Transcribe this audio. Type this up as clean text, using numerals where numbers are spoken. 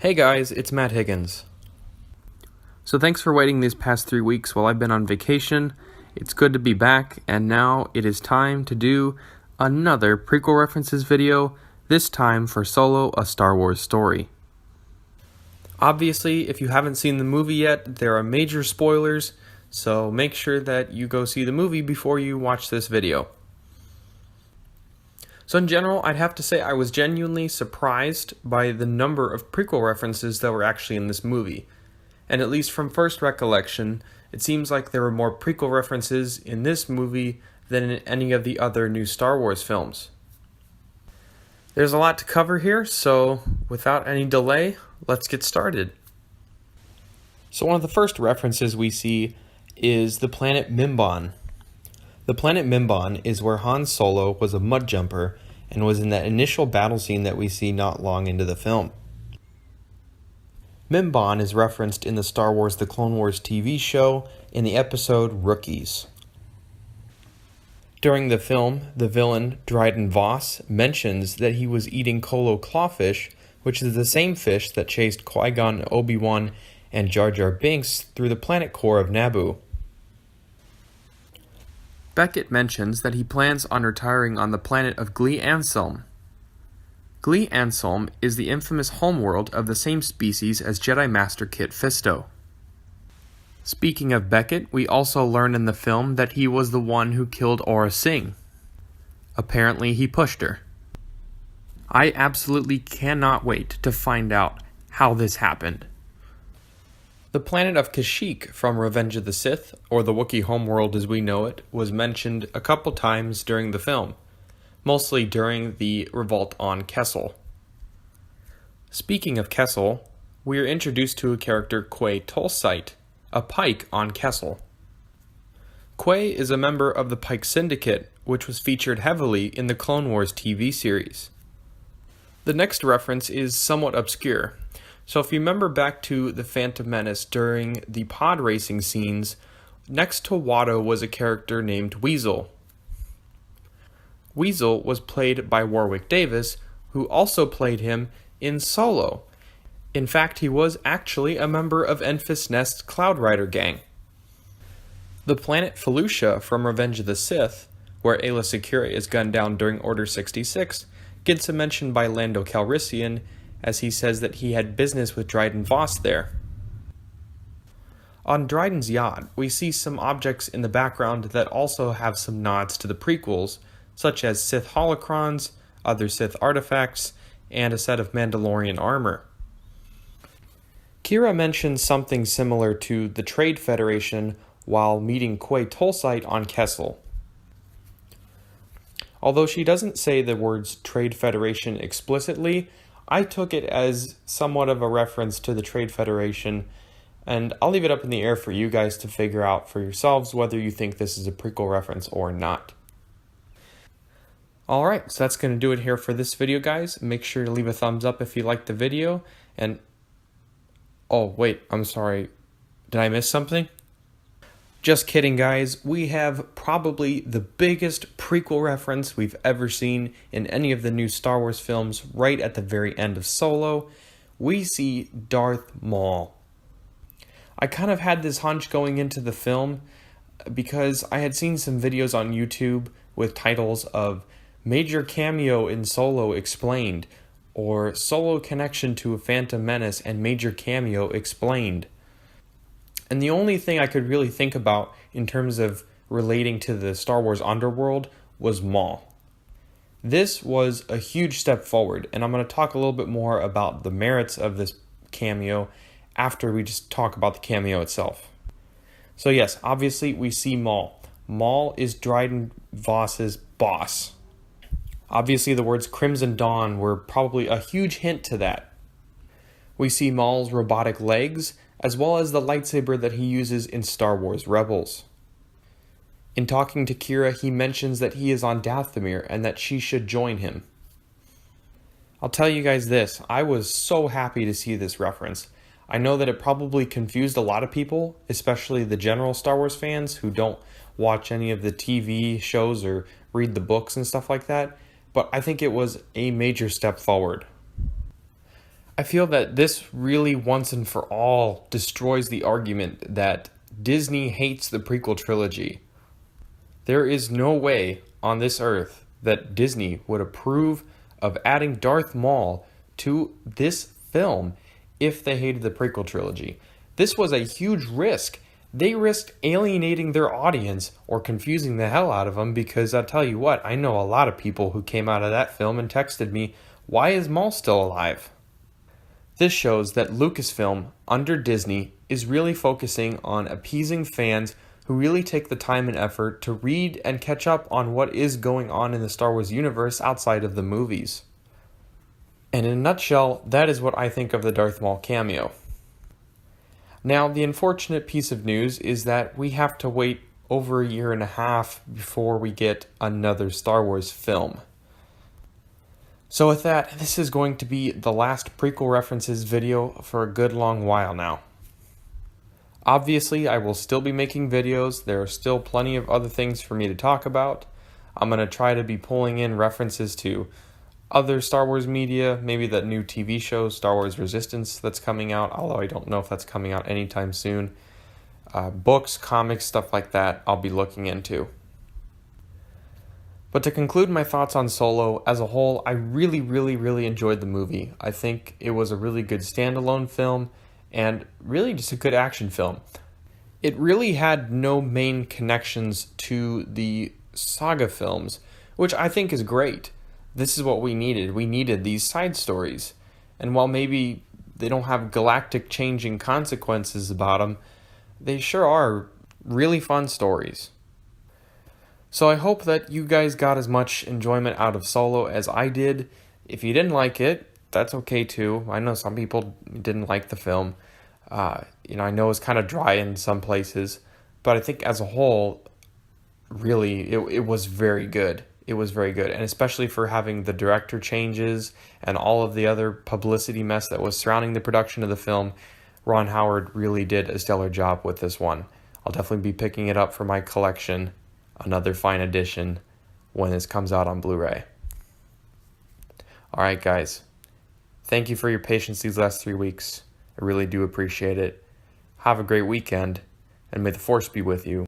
Hey guys, it's Matt Higgins. So thanks for waiting these past 3 weeks while I've been on vacation. It's good to be back, and now it is time to do another prequel references video, this time for Solo: A Star Wars Story. Obviously, if you haven't seen the movie yet, there are major spoilers, so make sure that you go see the movie before you watch this video. So in general, I'd have to say I was genuinely surprised by the number of prequel references that were actually in this movie. And at least from first recollection, it seems like there were more prequel references in this movie than in any of the other new Star Wars films. There's a lot to cover here, so without any delay, let's get started. So one of the first references we see is the planet Mimban. The planet Mimban is where Han Solo was a mud jumper and was in that initial battle scene that we see not long into the film. Mimban is referenced in the Star Wars The Clone Wars TV show in the episode Rookies. During the film, the villain Dryden Voss mentions that he was eating Kolo clawfish, which is the same fish that chased Qui-Gon, Obi-Wan, and Jar Jar Binks through the planet core of Naboo. Beckett mentions that he plans on retiring on the planet of Glee Anselm. Glee Anselm is the infamous homeworld of the same species as Jedi Master Kit Fisto. Speaking of Beckett, we also learn in the film that he was the one who killed Aurra Sing. Apparently he pushed her. I absolutely cannot wait to find out how this happened. The planet of Kashyyyk from Revenge of the Sith, or the Wookiee homeworld as we know it, was mentioned a couple times during the film, mostly during the revolt on Kessel. Speaking of Kessel, we are introduced to a character Quay Tulsite, a Pike on Kessel. Quay is a member of the Pike Syndicate, which was featured heavily in the Clone Wars TV series. The next reference is somewhat obscure. So if you remember back to The Phantom Menace during the pod racing scenes, next to Watto was a character named Weasel. Weasel was played by Warwick Davis, who also played him in Solo. In fact, he was actually a member of Enfys Nest's Cloud Rider gang. The planet Felucia from Revenge of the Sith, where Aayla Secura is gunned down during Order 66, gets a mention by Lando Calrissian, as he says that he had business with Dryden Voss there. On Dryden's yacht, we see some objects in the background that also have some nods to the prequels, such as Sith holocrons, other Sith artifacts, and a set of Mandalorian armor. Qi'ra mentions something similar to the Trade Federation while meeting Quay Tulsite on Kessel. Although she doesn't say the words Trade Federation explicitly, I took it as somewhat of a reference to the Trade Federation, and I'll leave it up in the air for you guys to figure out for yourselves whether you think this is a prequel reference or not. Alright, so that's going to do it here for this video, guys. Make sure to leave a thumbs up if you liked the video, and... oh, wait, I'm sorry. Did I miss something? Just kidding, guys. We have probably the biggest prequel reference we've ever seen in any of the new Star Wars films right at the very end of Solo. We see Darth Maul. I kind of had this hunch going into the film because I had seen some videos on YouTube with titles of Major Cameo in Solo Explained, or Solo Connection to a Phantom Menace and Major Cameo Explained. And the only thing I could really think about in terms of relating to the Star Wars underworld was Maul. This was a huge step forward, and I'm going to talk a little bit more about the merits of this cameo after we just talk about the cameo itself. So yes, obviously we see Maul. Maul is Dryden Voss's boss. Obviously the words Crimson Dawn were probably a huge hint to that. We see Maul's robotic legs, as well as the lightsaber that he uses in Star Wars Rebels. In talking to Qi'ra, he mentions that he is on Dathomir and that she should join him. I'll tell you guys this, I was so happy to see this reference. I know that it probably confused a lot of people, especially the general Star Wars fans who don't watch any of the TV shows or read the books and stuff like that, but I think it was a major step forward. I feel that this really once and for all destroys the argument that Disney hates the prequel trilogy. There is no way on this earth that Disney would approve of adding Darth Maul to this film if they hated the prequel trilogy. This was a huge risk. They risked alienating their audience or confusing the hell out of them, because I'll tell you what, I know a lot of people who came out of that film and texted me, "Why is Maul still alive?" This shows that Lucasfilm, under Disney, is really focusing on appeasing fans who really take the time and effort to read and catch up on what is going on in the Star Wars universe outside of the movies. And in a nutshell, that is what I think of the Darth Maul cameo. Now, the unfortunate piece of news is that we have to wait over a year and a half before we get another Star Wars film. So with that, this is going to be the last prequel references video for a good long while now. Obviously, I will still be making videos. There are still plenty of other things for me to talk about. I'm going to try to be pulling in references to other Star Wars media, maybe that new TV show, Star Wars Resistance, that's coming out, although I don't know if that's coming out anytime soon. Books, comics, stuff like that, I'll be looking into. But to conclude my thoughts on Solo, as a whole, I really enjoyed the movie. I think it was a really good standalone film, and really just a good action film. It really had no main connections to the saga films, which I think is great. This is what we needed. We needed these side stories. And while maybe they don't have galactic changing consequences about them, they sure are really fun stories. So I hope that you guys got as much enjoyment out of Solo as I did. If you didn't like it, that's okay too. I know some people didn't like the film. I know it's kind of dry in some places, but I think as a whole, really, it was very good. It was very good, and especially for having the director changes and all of the other publicity mess that was surrounding the production of the film, Ron Howard really did a stellar job with this one. I'll definitely be picking it up for my collection, another fine edition, when this comes out on Blu-ray. Alright guys, thank you for your patience these last 3 weeks. I really do appreciate it. Have a great weekend, and may the Force be with you.